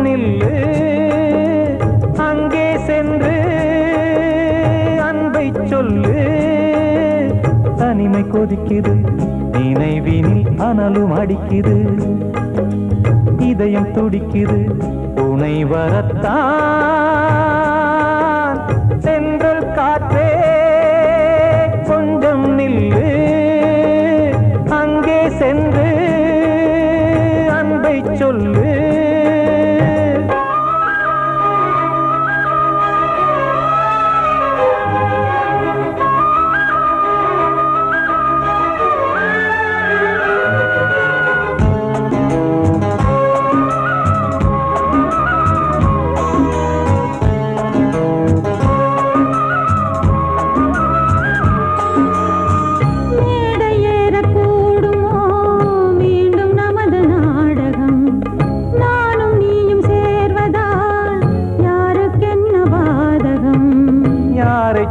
நில்லு அங்கே சென்று அன்பை சொல்லு. தனிமை கொதிக்குது நினைவினில் அனலும் அடிக்குது. இதயம் துடிக்குது துணை வரத்தான். சென்றல் காற்றே கொஞ்சம் நில்லு அங்கே சென்று அன்பை சொல்லு.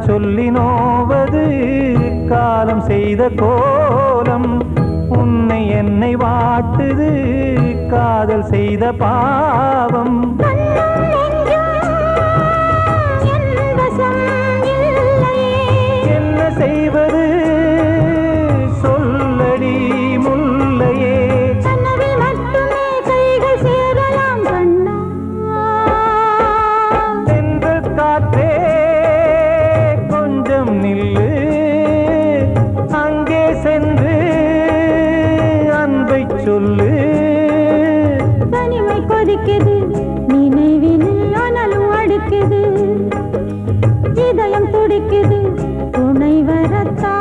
சொல்லி நோவது காலம் செய்த கோலம். உன்னை என்னை வாட்டுது காதல் செய்த பாவம். என்ன செய்வது சொல்லடி முல்லையே. சென்றல் காற்றே நில்லு அங்கே சென்று அன்பை சொல்லு. தனிமை கொதிக்குது நினைவினில் அனலும் அடிக்குது. இதயம் துடிக்குது துணை வரத்தான்.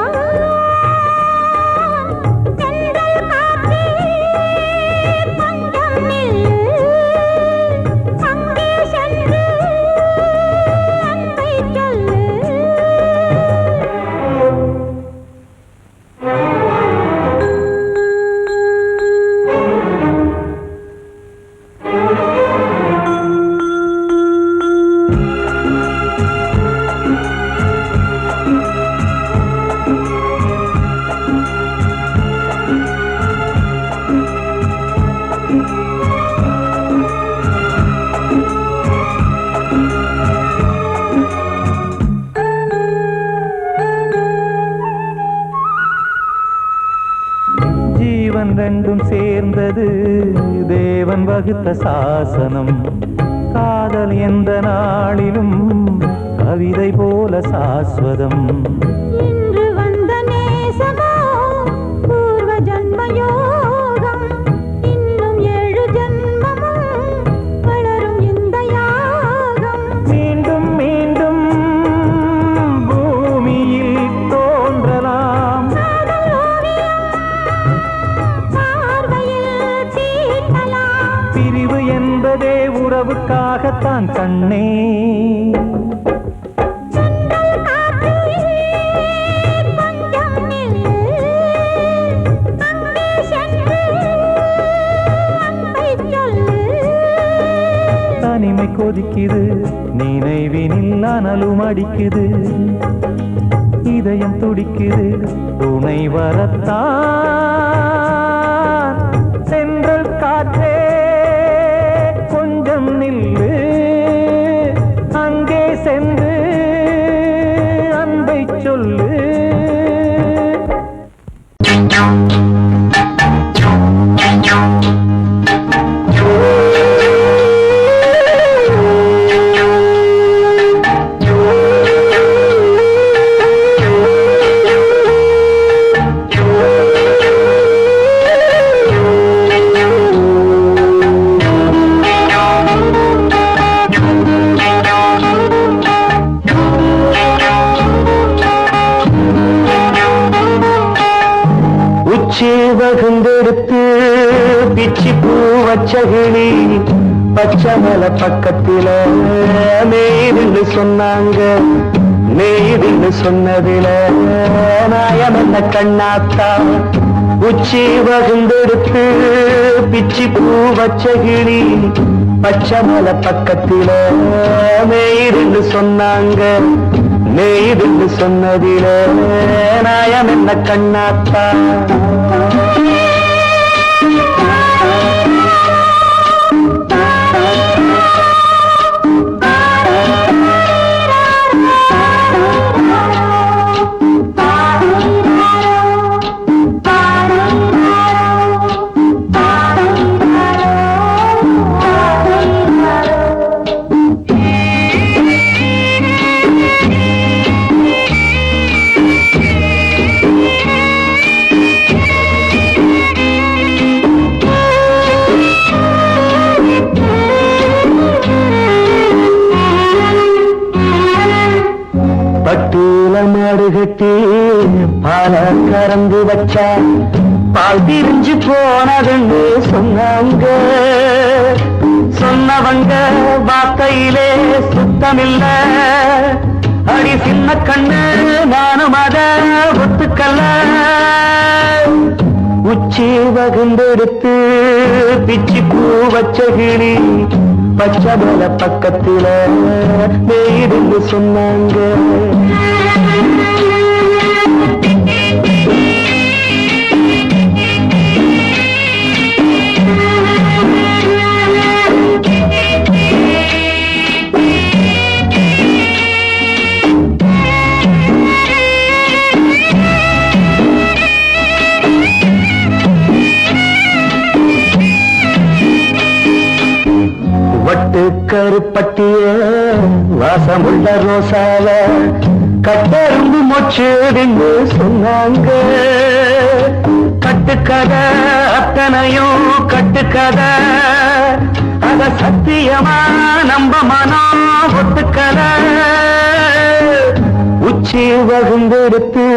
ஜீவன் ரெண்டும் சேர்ந்தது தேவன் வகுத்த சாசனம். காதல் எந்த நாளிலும் கவிதை போல சாஸ்வதம். இன்று வந்த நேசமோ பூர்வ ஜன்மயோகம். இன்னும் 7 ஜன்மமும் வளரும் இந்த யாகம். மீண்டும் மீண்டும் பூமியில் தோன்றலாம். பிரிவு என்பதே உறவுக்காகத்தான் கண்ணே. தனிமை கொதிக்குது நினைவினில் அனலும் அடிக்குது. இதயம் துடிக்குது துணை வரத்தான். சென்றல் காற்றே கொஞ்சம் நில்லு அங்கே சென்று அன்பை சொல்லு. வகுந்தெடுத்து பிச்சி பூ வச்சகிளி பச்சமல பக்கத்தில மேய்துன்னு சொன்னாங்க. மேய்துன்னு சொன்னதில நாயம் என்ன கண்ணாத்தா. உச்சி வகுந்தெடுத்து பிச்சி பூ வச்சகிளி பச்சமல பக்கத்தில மேய்துன்னு சொன்னாங்க. மேய்துன்னு சொன்னதில நாயம் என்ன கண்ணாத்தா. பட்டியல மாடு கட்டி பால கறந்து வச்சா பால் திரிஞ்சு போனதுன்னு சொன்னாங்க. சொன்னவங்க வார்த்தையிலே சுத்தமில்ல. அடி சின்ன கண்ணு நானும் அத ஒத்துக்கல்ல. உச்சி வகுந்தெடுத்து பிச்சி பூ வச்ச கிளி பச்சை மலை பக்கத்தில மேயிருந்து சொன்னாங்க. வட்டு கருப்பட்டிய வாசமுள்ள ரோசால கட்டெரும்பு மொச்சுடுன்னு சொன்னாங்க. கட்டுக்கதை அத்தனையும் கட்டுக்கதை, அத சத்தியமா நம்ப மனம் ஒத்துக்கதை. உச்சி வகுந்தெடுத்து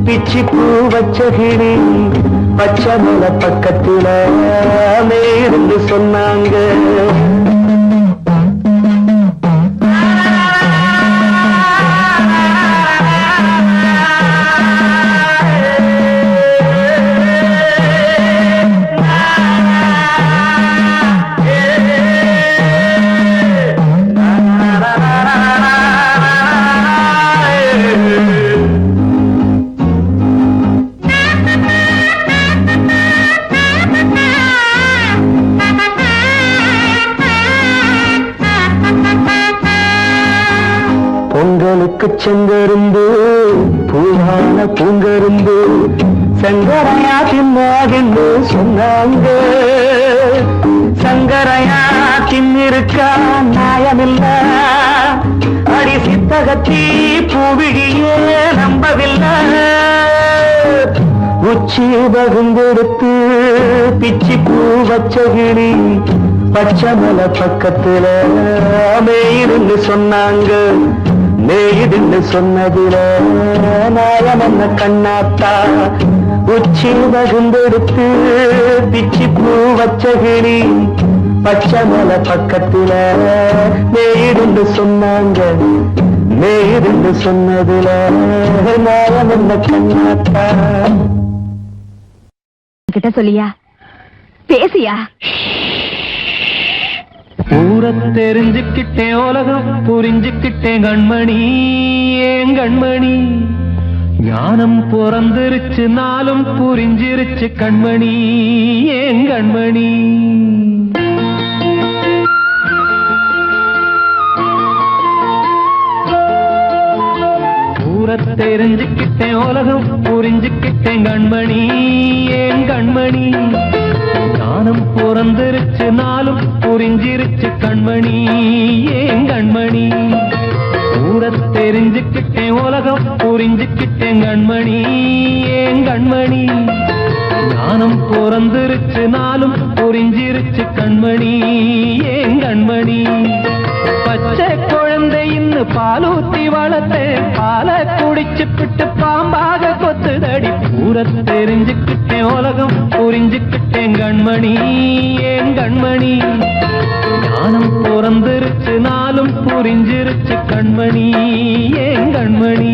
பிச்சி பூ வச்ச கிளி பச்சை மலை பக்கத்தில மேயிருந்து சொன்னாங்க. பொங்கலுக்கு செங்கருந்து பூவான பூங்கருந்து சங்கரையா தின்னாகின்னு சொன்னாங்க. சங்கரையா தின்னிருக்கா நியாயமில்ல. அடி சித்தகத்தி பூவிழியே நம்பவில்லை. உச்சி வகுந்தெடுத்து பிச்சி பூ வச்ச கிளி பச்சை மலை பக்கத்துல மேயிருந்து சொன்னாங்க. மேயிருந்து சொன்னதில நாயம் என்ன கண்ணாத்தா. உச்சி வகுந்தெடுத்து பிச்சி பூ வச்ச கிளி பச்சை மலை பக்கத்துல மேயிருந்து சொன்னாங்க. மேயிருந்து சொன்னதில நாயம் என்ன கண்ணாத்தா. கிட்ட சொல்லியா பேசியா? ஊரை தெரிஞ்சுக்கிட்டேன், உலகம் புரிஞ்சுக்கிட்டேன் கண்மணி, ஏன் கண்மணி. ஞானம் பிறந்திருச்சு, நாளும் புரிஞ்சிருச்சு கண்மணி, ஏன் கண்மணி. ஊரை தெரிஞ்சுக்கிட்டேன், உலகம் புரிஞ்சுக்கிட்டேன் கண்மணி, ஏன் கண்மணி. ஞானம் பிறந்திருச்சு, நாளும் புரிஞ்சிருச்சு கண்மணி, ஏன் கண்மணி. ஊரை தெரிஞ்சுக்கிட்டேன், உலகம் புரிஞ்சுக்கிட்டேன் கண்மணி, ஏன் கண்மணி. ஞானம் பிறந்திருச்சு, நாளும் புரிஞ்சிருச்சு கண்மணி, ஏன் கண்மணி. பச்சை குழந்தை இன்னும் பாலூத்தி வளர்த்தேன், பாலை குடிச்சு பிட்டு பாம்பாக கொத்துதடி. ஊரை தெரிஞ்சுக்கிட்டேன், உலகம் புரிஞ்சுக்கிட்டேன் கண்மணி, ஏன் கண்மணி. ஞானம் பிறந்திருச்சு, நாளும் புரிஞ்சிருச்சு கண்மணி, ஏன் கண்மணி.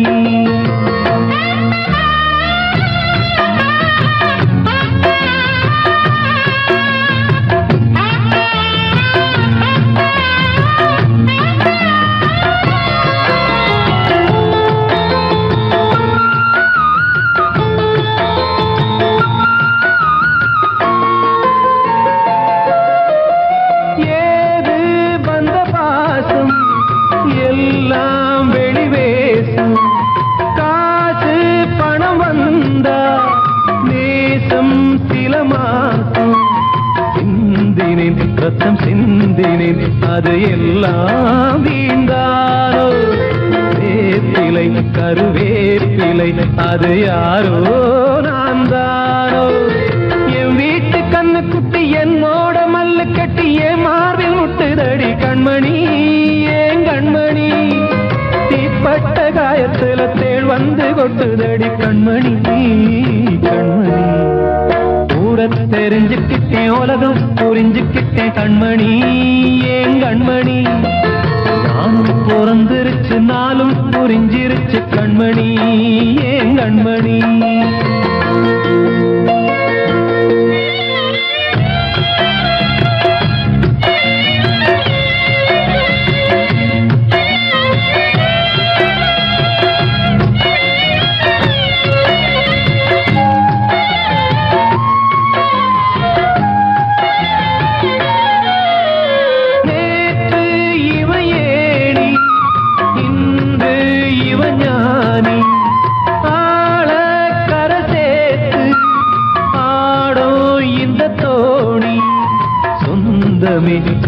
ரத்தம் சிந்தினேன், அது எல்லாம் வீண்டானோ. வேப்பிலை கருவேப்பிலை, அது யாரோ நான் தானோ. என் வீட்டு கண்ணு குட்டி என்னோட மல்லு கட்டி என் மார்பில் முட்டுதடி கண்மணி, ஏன் கண்மணி. தீப்பட்ட காயத்துல தேள் வந்து கொட்டுதடி கண்மணி கண்மணி ஊர தெரிஞ்சுக்கிட்டேன் உலகம் புரிஞ்சுக்கிட்டேன் கண்மணி ஏன் கண்மணி நானும் பிறந்திருச்சு நாளும் புரிஞ்சிருச்சு கண்மணி ஏன் கண்மணி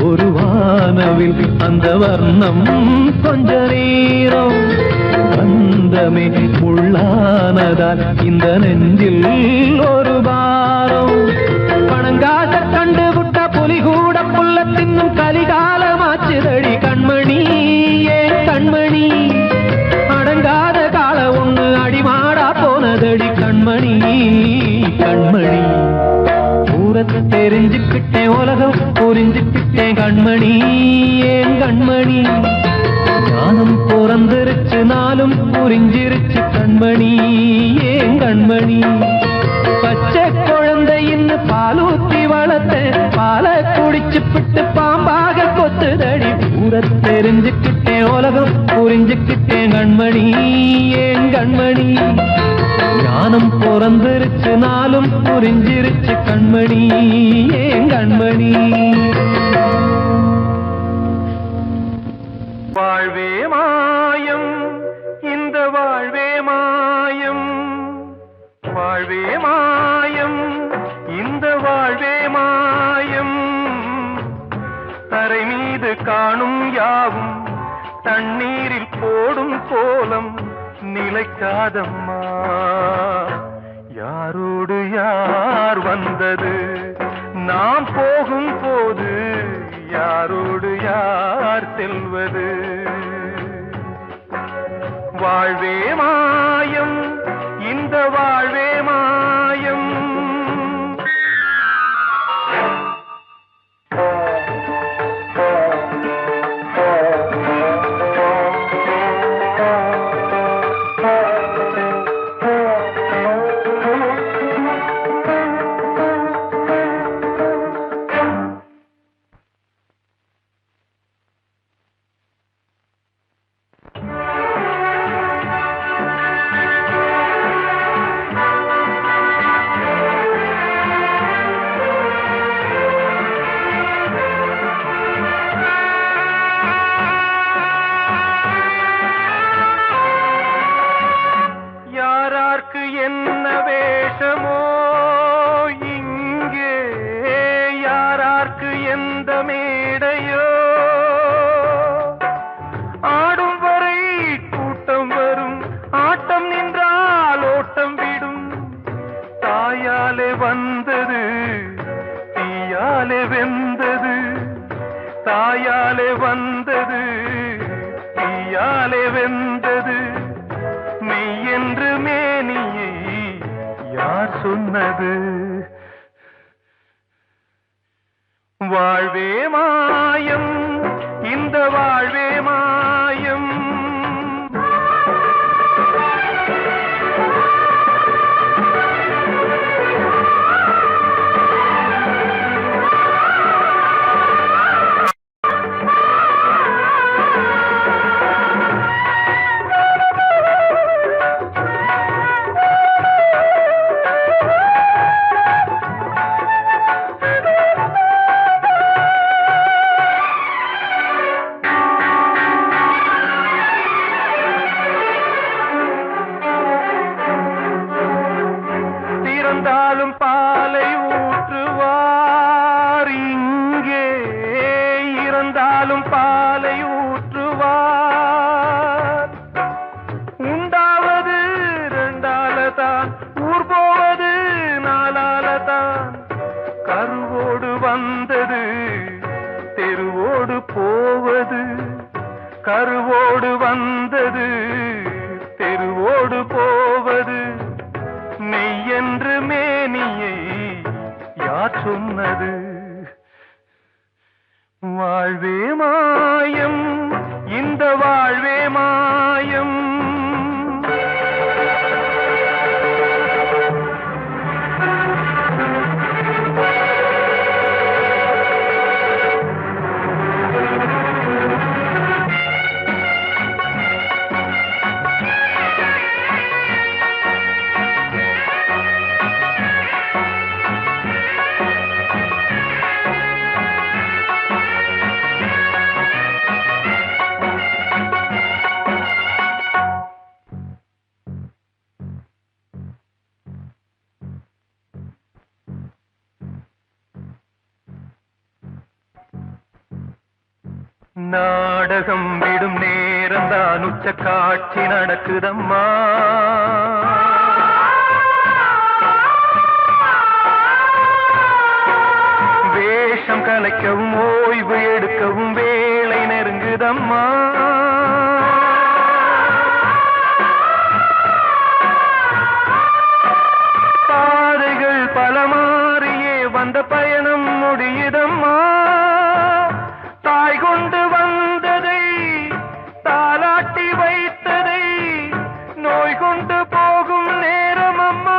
ஒரு வானவில் அந்த வர்ணம் கொஞ்ச நேரம் பந்தமே முள்ளானதால் இந்த நெஞ்சில் ஒரு பாரம் பணங்காச கண்டு விட்ட புலி கூட புல்ல தின்னும் கலிகாலமாச்சுதடி கண்மணி ஏன் கண்மணி அடங்காத கால ஒண்ணு அடிமாடா போனதடி கண்மணி கண்மணி ஊரத்தை தெரிஞ்சுக்கிட்டேன் உலகம் புரிஞ்சுக்கிட்டேன் கண்மணி ஏன் கண்மணி ஞானம் பிறந்திருச்சு நாளும் புரிஞ்சிருச்சு கண்மணி ஏன் கண்மணி பச்சை குழந்தையின்னு பாலூத்தி வளர்த்த பாலை குடிச்சு பிட்டு பாம்பாக கொத்துதடி ஊரத்தை தெரிஞ்சுக்கிட்டேன் உலகம் புரிஞ்சுக்கிட்டேன் கண்மணி ஏன் கண்மணி ஞானம் பிறந்திருச்சு நாளும் புரிஞ்சிருச்சு கண்மணி ஏன் கண்மணி வாழ்வே மாயம் இந்த வாழ்வே மாயம் வாழ்வே மாயம் இந்த வாழ்வே மாயம் தரை மீது காணும் யாவும் தண்ணீரில் போடும் கோலம் நிலைக்காதம்மா யாரோடு யார் வந்தது நாம் போகும் போது யாரோடு யார் செல்வது வாழ்வே மாயம் இந்த வாழ்வே மாயம் தாயாலே வந்தது தீயாலே வெந்தது மெய்யென்று மேனியை யார் சொன்னது வாழ்வே மாயம் இந்த வாழ்வே மாயம் நாடகம் விடும் நேரம் தான் உச்ச காட்சி நடக்குதம்மா. வேஷம் கலைக்கவும் ஓய்வு எடுக்கவும் வேளை நெருங்குதம்மா. பாதைகள் பல மாறியே வந்த பயணம் முடியுதம்மா. தாய் கொண்டு வந்ததை தாலாட்டி வைத்ததை நோய் கொண்டு போகும் நேரம் அம்மா.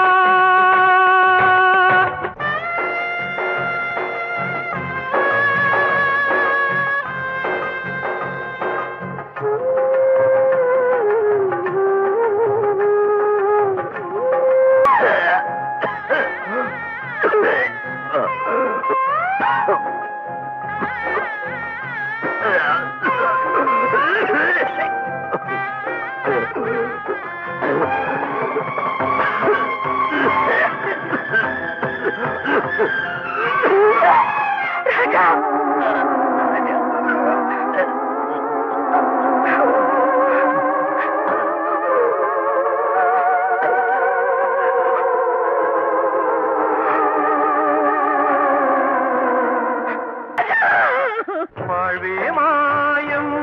வாழ்வே மாயம்,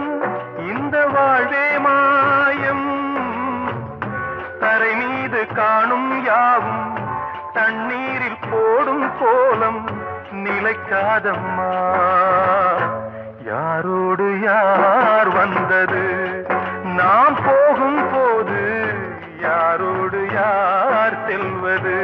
இந்த வாழ்வே மாயம். தரை மீது காணும் யாவும் தண்ணீரில் போடும் கோலம் நிலைக்காதம்மா. யாரோடு யார் வந்தது நாம் போகும் போது, யாரோடு யார் செல்வது.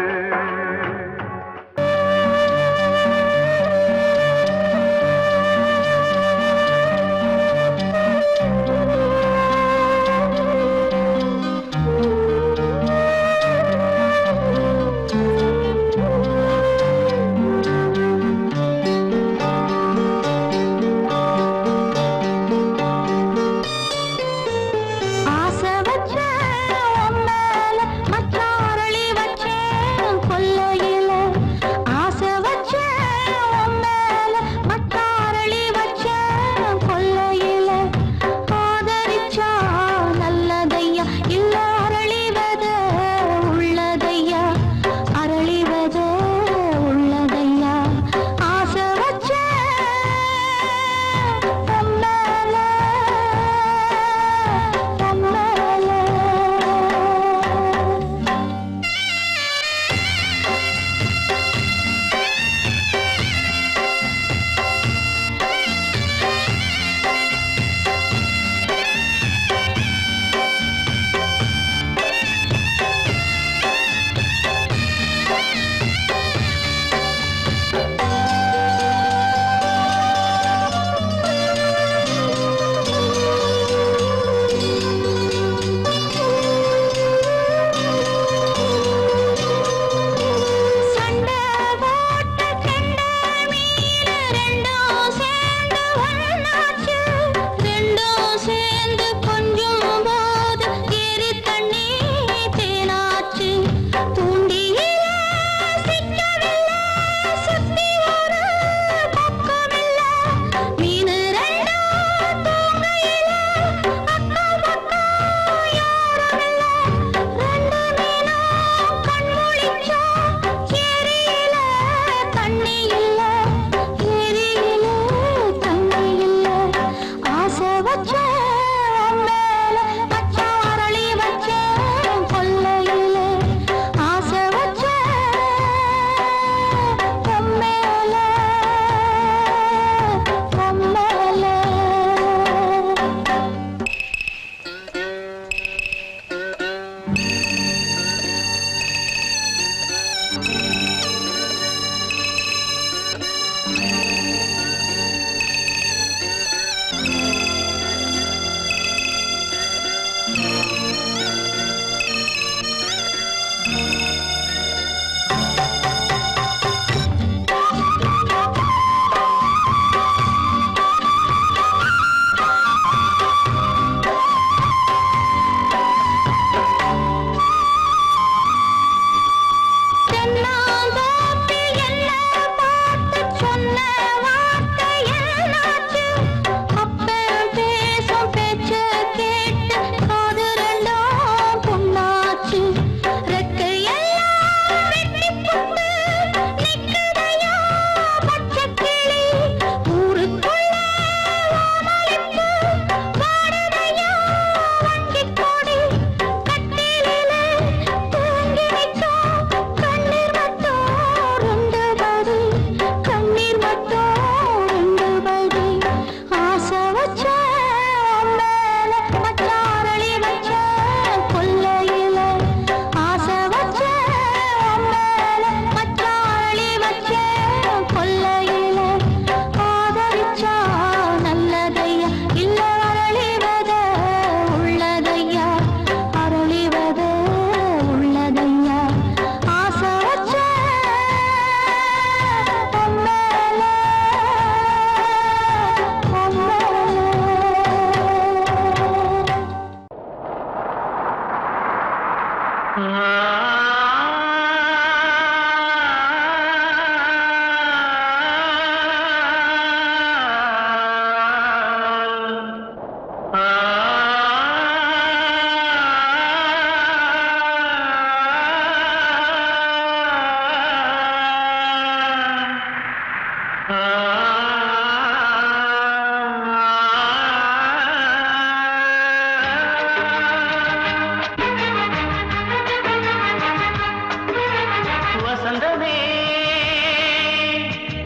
வசந்தமே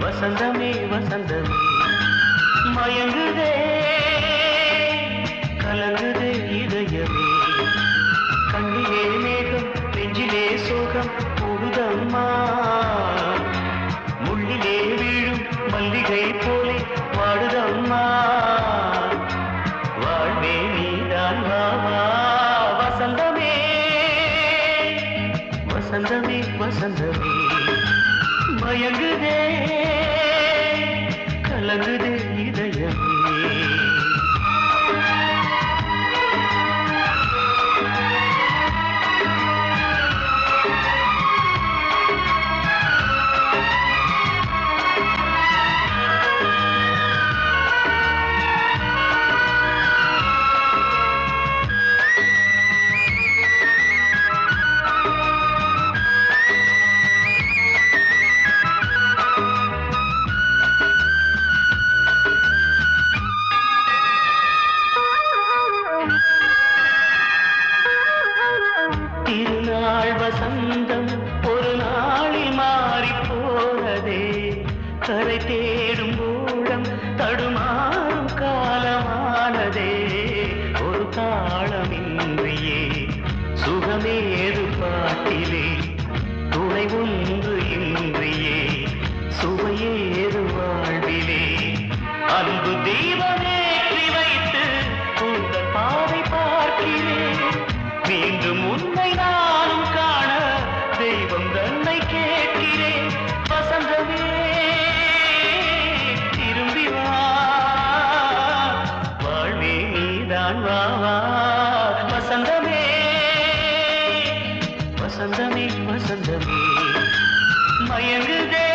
வசந்தமே வசந்தமே மயங்குதே கலங்குதே இதயமே கண்ணிலே மேகம் நெஞ்சிலே சோகம் கூடுதம்மா முள்ளிலே வீழும் மல்லிகை போலே வாடுதம்மா வாழ்வே நீதான் வாவா வசந்தமே வசந்தமே வசந்தமே மயங்குதே கலங்குதே இதயமே திருநாள் வசந்தம் ஒரு நாளில் மாறி போனதே கரை தேடும் ஊழம் தடுமாறும் காலமானதே ஒரு தாளமின்றியே சுகமேது பாட்டிலே துணை ஒன்று இன்றியே சுவையேது வாழ்விலே அன்பு தீபமேற்றி வைத்து உங்கள் பாதை பார்க்கிறேன் மீண்டும் உன்னை நானும் காண தெய்வம் தன்னை கேட்கிறேன் வசந்தமே திரும்பி வா வாழ்வே நீதான் வா வா வசந்தமே வசந்தமே வசந்தமே மயங்குதே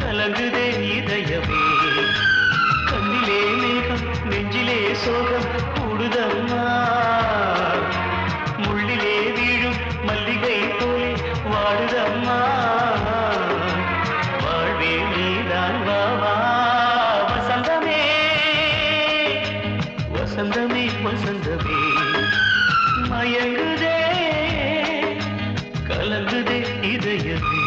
கலங்குதே இதயமே கண்ணிலே மேகம் நெஞ்சிலே சோகம் கூடுதம்மா முள்ளிலே வீழும் மல்லிகை போலே வாடுதம்மா வாழ்வே நீதான் வா வா வசந்தமே வசந்தமே வசந்தமே மயங்குதே கலங்குதே இதயமே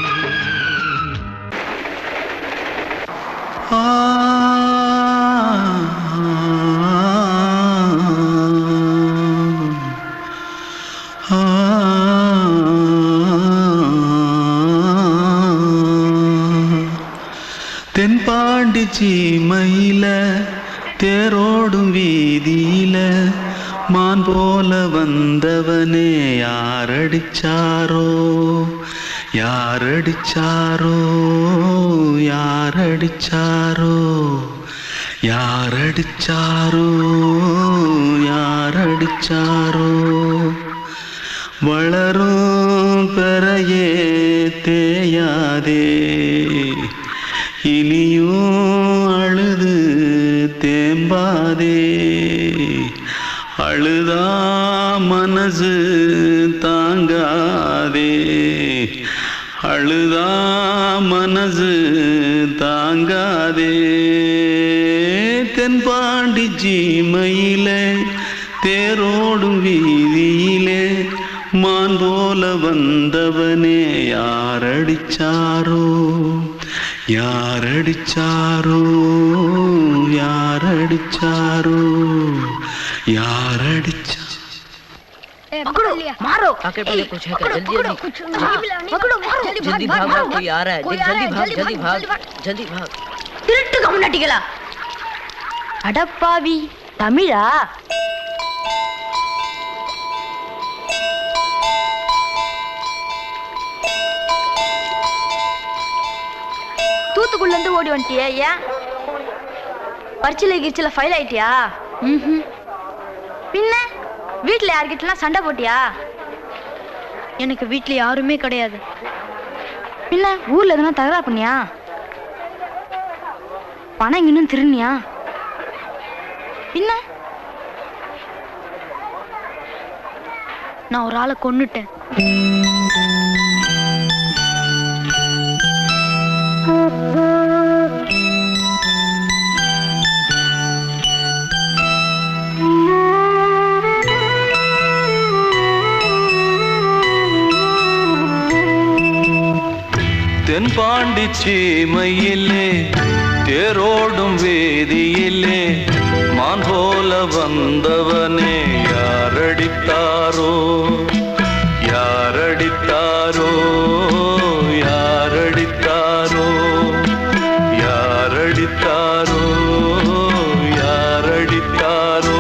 தென்பாண்டி சீமையில தேரோடும் வீதியில மான் போல வந்தவனே யாரடிச்சாரோ யாரடிச்சாரோ யாரடிச்சாரோ யாரடிச்சாரோ யாரடிச்சாரோ வளரும் பெறையே தேயாதே இனியும் அழுது தேம்பாதே அழுதா மனசு தாங்காதே அழுதா மனசு தாங்காதே தென்பாண்டி சீமையிலே தேரோடும் வீதியிலே மான் போல வந்தவனே யாரடிச்சாரோ யாரடிச்சாரோ யாரடிச்சாரோ யாரடிச்சா पकड़ो मारो आके पहले कुछ है क्या जल्दी जल्दी पकड़ो मारो जल्दी भाग भाग कोई आ रहा है जल्दी भाग जल्दी भाग திருட்டு கம்முனட்டிகளா அடப்பாவி தமிழா தூத்துக்குள்ள இருந்து ஓடி வந்துட்டியா ஏன் பரிச்சையில கிரிச்சில ஃபைல் ஆயிட்டியா பின்ன வீட்டுல யார்கிட்டலாம் சண்டை போட்டியா எனக்கு வீட்ல யாருமே கிடையாது. இல்ல ஊர்ல எதனா தகராறு பண்ணியா? பணம் இன்னும் திருநியா? பின்ன நான் ஒரு ஆளை கொன்னுட்டேன். தென்பாண்டி சீமையிலே தேரோடும் வேதியிலே மான் போல வந்தவனே யாரடித்தாரோ யாரடித்தாரோ யாரடித்தாரோ யாரடித்தாரோ யாரடித்தாரோ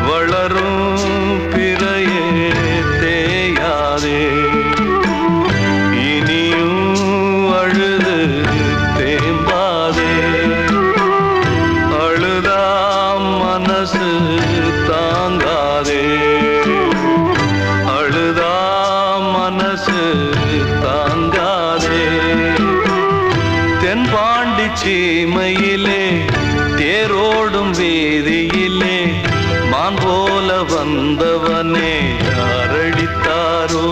வளரும் பிறையே தேயாதே தாங்காதே அழுதா மனசு தாங்காதே தென்பாண்டி சீமையிலே தேரோடும் வேதியிலே மான் போல வந்தவனே யாரடித்தாரோ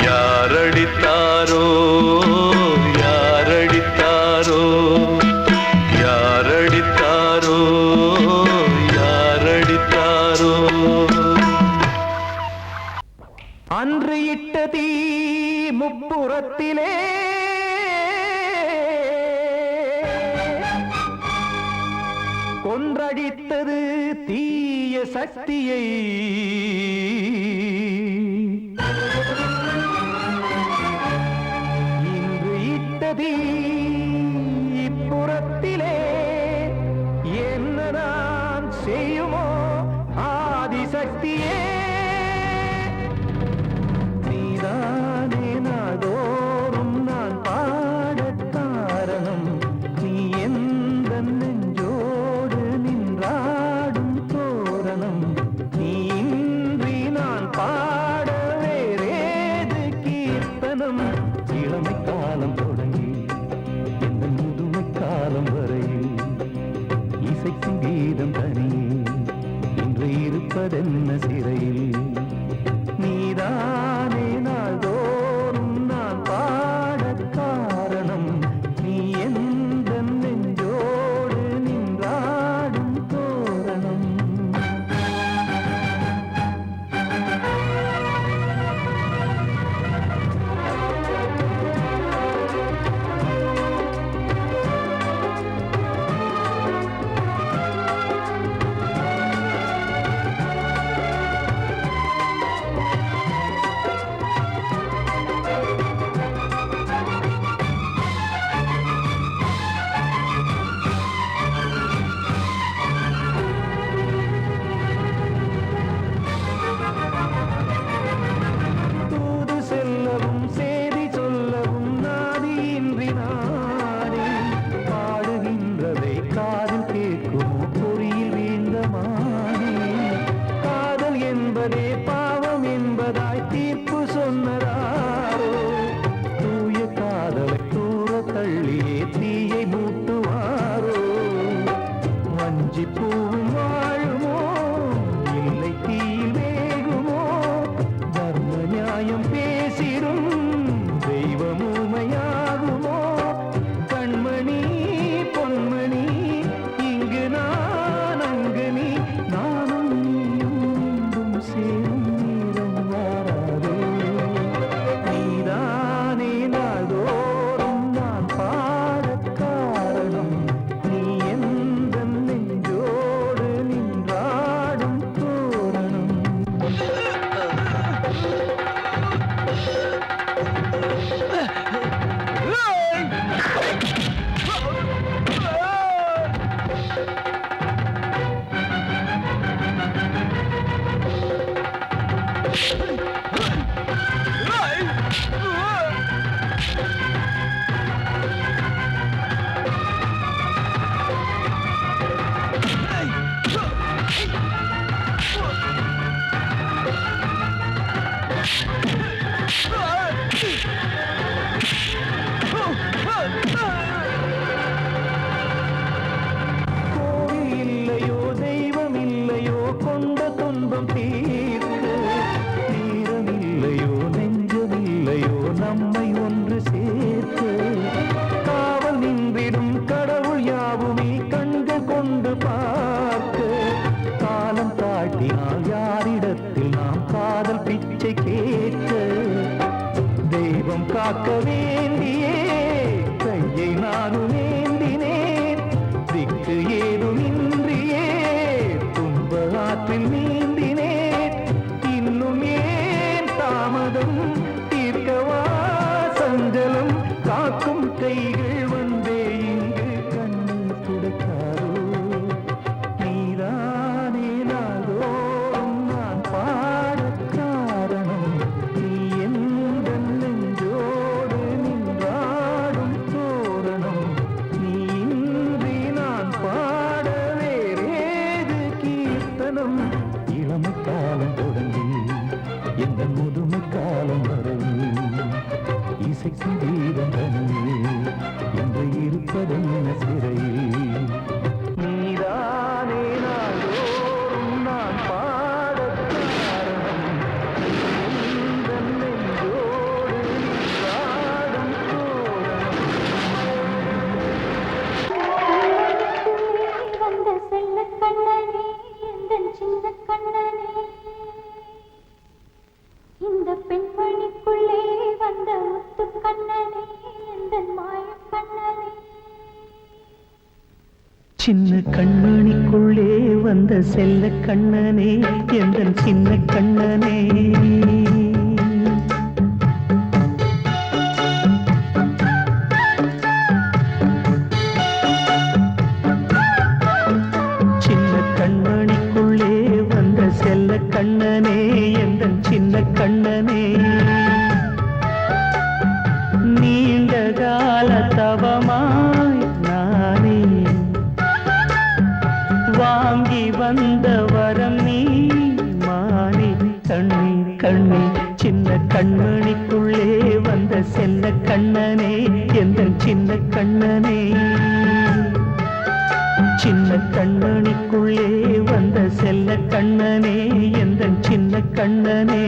யாரடித்தாரோ யாரடித்தாரோ யாரடித்தாரோ யாரடித்தாரோ அன்று இட்ட தீ முப்புறத்திலே கொன்றடித்தது தீய சக்தியை இன்று இட்ட தீ இப்புறத்திலே என்னதான் செய்யுமோ ஆதிசக்தியே நீதானே நாள்தோறும் நான் பாடக் காரணம் நீ எந்த நெஞ்சோடு நின்றாடும் தோரணம் நீ இன்றி நான் பாட வேறேது கீர்த்தனம் இளமை காலம் தொடங்கி எந்த முதுமை காலம் வரையில் இசைக்கும் கீதம் தனியே இன்று இருப்பதென்ன சிறையில் நீதானே நாள்தோறும் நான் பாடக் காரணம் நீ எந்த நெஞ்சோடு நின்றாடும் தோரணம் துன்பம் தீர்க்க நேரமில்லையோ நெஞ்சமில்லையோ நம்மை ஒன்று சேர்க்க காவல் நின்றிடும் கடவுள் யாவுமே கண்கள் கொண்டு பார்க்க காலம் தாட்டினால் யாரிடத்தில் நாம் காதல் பிச்சை கேட்க தெய்வம் காக்க வேண்டியே கையை நானும் ஏந்தினேன் திக்கு ஏதுமின்றியே துன்ப ஆற்றில் நீந்தினேன் இன்னும் ஏன் தாமதம் தீர்க்கவா சஞ்சலம் காக்கும் கைகள் வந்தே இங்கு கண்ணீர் துடைக்காரோ நீதானே நாள்தோறும் நான் பாடக் காரணம் நீ எந்த நெஞ்சோடு நின்றாடும் தோரணம் நீ இன்றி நான் பாட வேறேது கீர்த்தனம் இளமை காலம் தொடங்கி எந்த முதுமை காலம் வரை இசைக்கு வீரம் தனியே என்று இருப்பதென்ன சிறையில் நீதானே நாள்தோறும் நான் பாடக் காரணம் எந்த நெஞ்சோடு நின்றாடும் தோரணம் வந்த செல்ல கண்ணனே எந்தன் சின்ன கண்ணனே இந்த பெண்மணிக்குள்ளே வந்த முத்து கண்ணனே எந்தன் மாய கண்ணனே சின்ன கண்மணிக்குள்ளே வந்த செல்ல கண்ணனே எந்தன் சின்ன கண்ணனே சின்ன கண்மணிக்குள்ளே வந்த செல்ல கண்ணனே எந்தன் சின்ன கண்ணனே நீண்ட கால தவமாய் நானே வாங்கி வந்த வரம் நீ மானே கண்ணே கண்ணே சின்ன கண்மணிக்குள்ளே வந்த செல்ல கண்ணனே எந்தன் சின்ன கண்ணனே சின்ன கண்மணிக்குள்ளே வந்த செல்ல கண்ணனே எந்தன் சின்ன கண்ணனே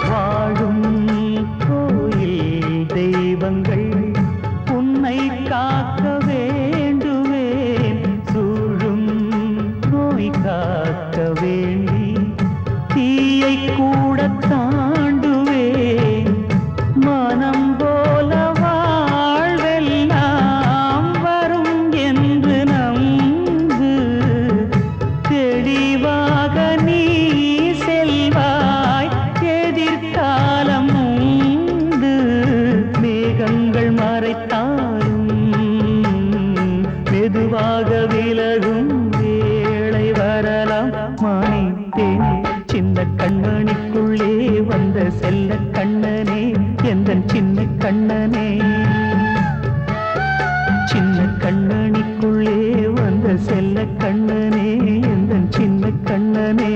வாழும் கோயில் தெய்வங்கள் உன்னை காக்க வேண்டுவேன் சூழும் நோய் காக்க வேண்டி தீயை கூட தாண்டுவேன் மனம் போல வாழ்வெல்லாம் வரும் என்று நம்பு தெளிவாக நீ செல்வாய் எதிர்காலம் உண்டு மேகங்கள் மறைத்தாலும் மெதுவாக விலகும் வேளை வரலாம் மானித்தேனே சின்ன கண்மணிக்குள்ளே வந்த செல்ல கண்ணனே எந்தன் சின்ன கண்ணனே சின்ன கண்ணனிக்குள்ளே வந்த செல்ல கண்ணனே எந்தன் சின்ன கண்ணனே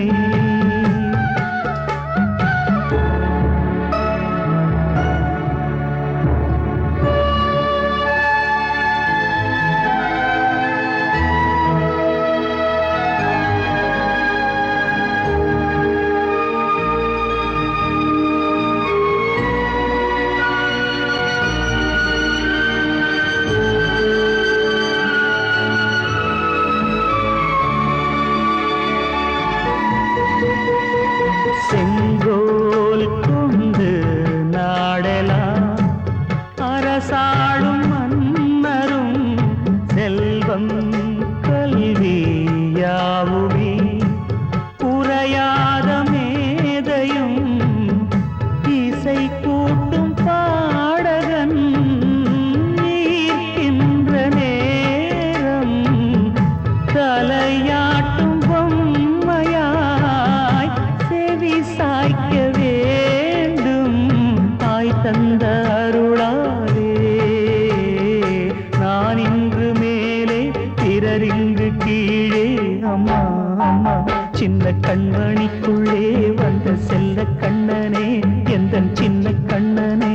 கண்மணிக்குள்ளே வந்த செல்ல கண்ணனே எந்தன் சின்ன கண்ணனே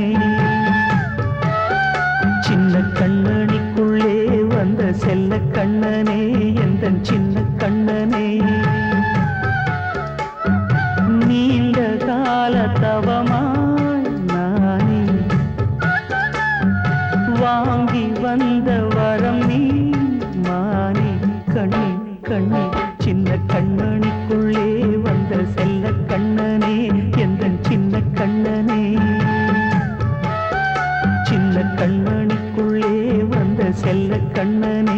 சின்ன கண்ணனிக்குள்ளே வந்த செல்ல கண்ணனே எந்தன் சின்ன கண்ணனே நீண்ட கால தவமாய் நானே வாங்கி வந்த வரம் நீ மானே கண்ணே கண்ணே சின்ன கண்ணனிக்குள்ளே வந்த செல்ல கண்ணனே எந்தன் சின்ன கண்ணனே சின்ன கண்ணனிக்குள்ளே வந்த செல்ல கண்ணனே